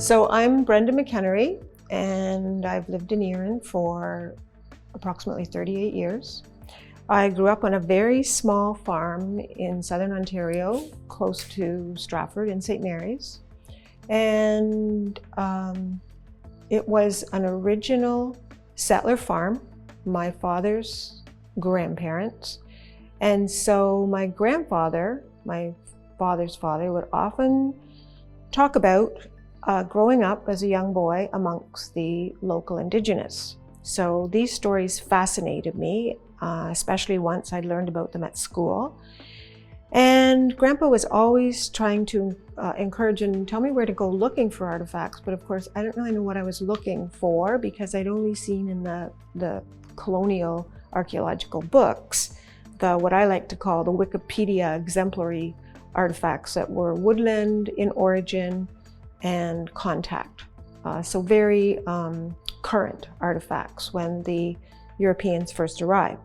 So I'm Brenda McEnery, and I've lived in Erin for approximately 38 years. I grew up on a very small farm in southern Ontario, close to Stratford in St. Mary's. And it was an original settler farm, my father's grandparents. And so my grandfather, my father's father, would often talk about growing up as a young boy amongst the local Indigenous. So these stories fascinated me, especially once I learned about them at school. And Grandpa was always trying to encourage and tell me where to go looking for artifacts, but of course I didn't really know what I was looking for because I'd only seen in the colonial archaeological books, what I like to call the Wikipedia exemplary artifacts that were woodland in origin and contact. So very current artifacts when the Europeans first arrived.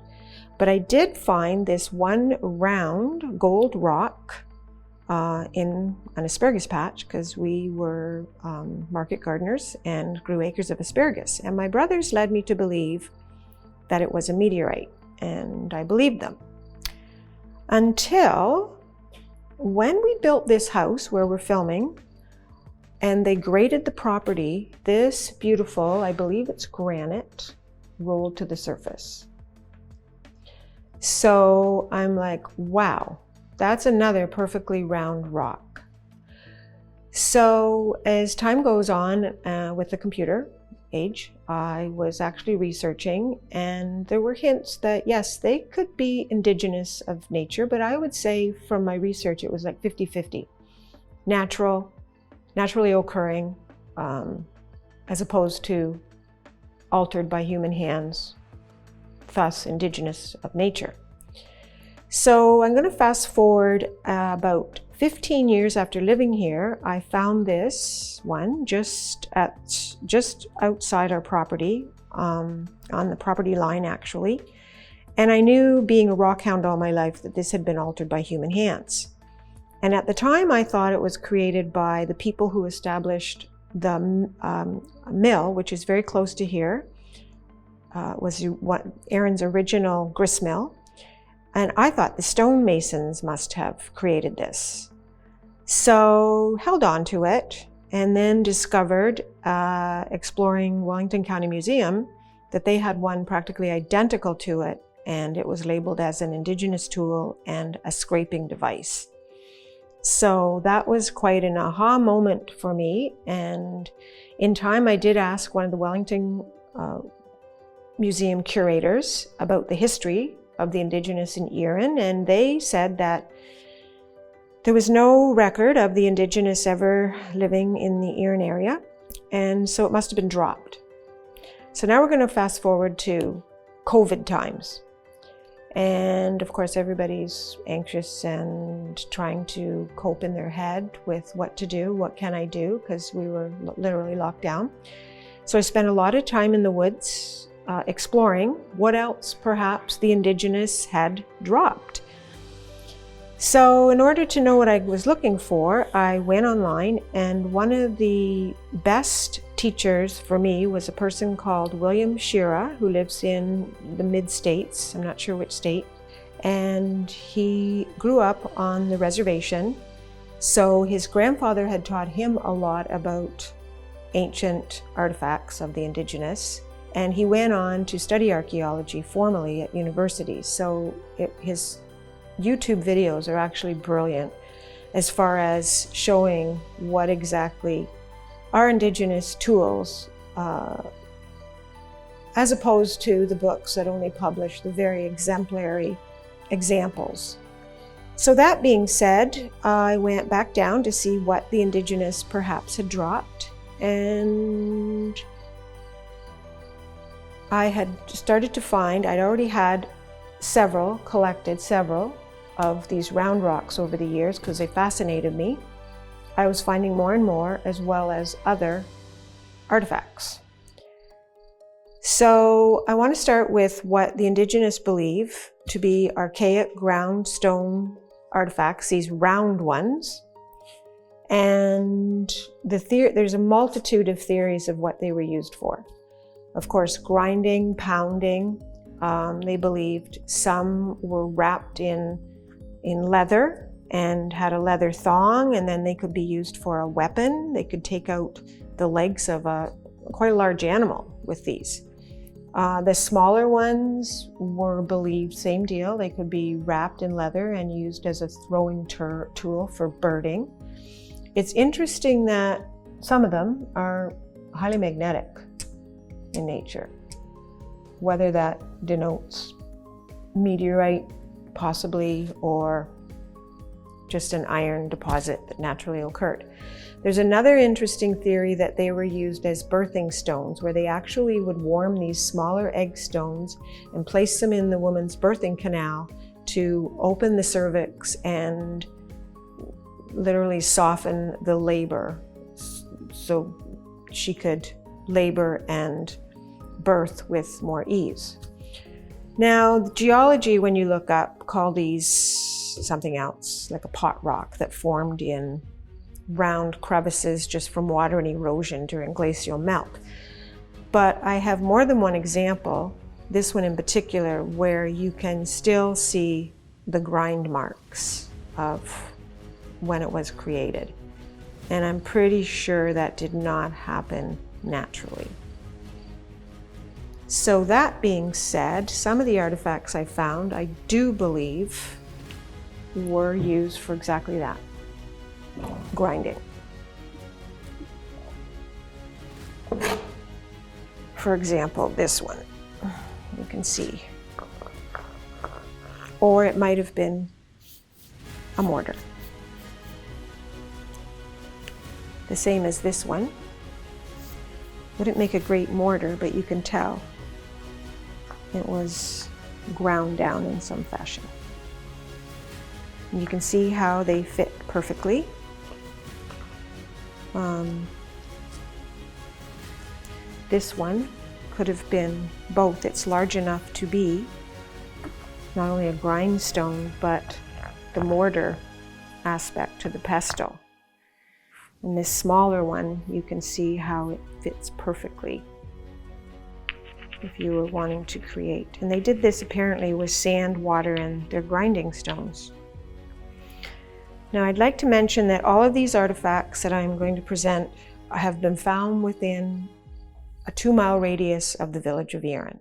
But I did find this one round gold rock in an asparagus patch, because we were market gardeners and grew acres of asparagus. And my brothers led me to believe that it was a meteorite, and I believed them. Until when we built this house where we're filming, and they graded the property, this beautiful, I believe it's granite, rolled to the surface. So I'm like, wow, that's another perfectly round rock. So as time goes on with the computer age, I was actually researching, and there were hints that yes, they could be indigenous of nature, but I would say from my research it was like 50-50. Naturally occurring, as opposed to altered by human hands, thus indigenous of nature. So I'm going to fast forward about 15 years after living here. I found this one just outside our property, on the property line actually. And I knew, being a rock hound all my life, that this had been altered by human hands. And at the time, I thought it was created by the people who established the mill, which is very close to here. Was Erin's original grist mill. And I thought the stonemasons must have created this. So held on to it, and then discovered, exploring Wellington County Museum, that they had one practically identical to it, and it was labeled as an Indigenous tool and a scraping device. So that was quite an aha moment for me. And in time, I did ask one of the Wellington Museum curators about the history of the Indigenous in Erin, and they said that there was no record of the Indigenous ever living in the Erin area, and so it must have been dropped. So now we're going to fast forward to COVID times. And of course, everybody's anxious and trying to cope in their head with what to do, what can I do, because we were literally locked down. So I spent a lot of time in the woods exploring what else perhaps the Indigenous had dropped. So in order to know what I was looking for, I went online, and one of the best teachers for me was a person called William Shira, who lives in the mid-states, I'm not sure which state, and he grew up on the reservation. So his grandfather had taught him a lot about ancient artifacts of the Indigenous, and he went on to study archaeology formally at university. So his YouTube videos are actually brilliant as far as showing what exactly are Indigenous tools, as opposed to the books that only publish the very exemplary examples. So that being said, I went back down to see what the Indigenous perhaps had dropped, and I had started to find, I'd already had collected several of these round rocks over the years because they fascinated me. I was finding more and more, as well as other artifacts. So I want to start with what the Indigenous believe to be archaic ground stone artifacts, these round ones. And there's a multitude of theories of what they were used for. Of course, grinding, pounding. They believed some were wrapped in leather and had a leather thong, and then they could be used for a weapon. They could take out the legs of quite a large animal with these. The smaller ones were believed, same deal, they could be wrapped in leather and used as a throwing tool for birding. It's interesting that some of them are highly magnetic in nature. Whether that denotes meteorite, possibly, or just an iron deposit that naturally occurred. There's another interesting theory that they were used as birthing stones, where they actually would warm these smaller egg stones and place them in the woman's birthing canal to open the cervix and literally soften the labor so she could labor and birth with more ease. Now, the geology, when you look up, call these something else, like a pot rock that formed in round crevices just from water and erosion during glacial melt. But I have more than one example, this one in particular, where you can still see the grind marks of when it was created. And I'm pretty sure that did not happen naturally. So that being said, some of the artifacts I found, I do believe were used for exactly that, grinding. For example, this one, you can see. Or it might have been a mortar. The same as this one. Wouldn't make a great mortar, but you can tell it was ground down in some fashion. And you can see how they fit perfectly. This one could have been both. It's large enough to be not only a grindstone, but the mortar aspect to the pestle. And this smaller one, you can see how it fits perfectly if you were wanting to create. And they did this apparently with sand, water, and their grinding stones. Now, I'd like to mention that all of these artifacts that I'm going to present have been found within a 2-mile radius of the village of Erin.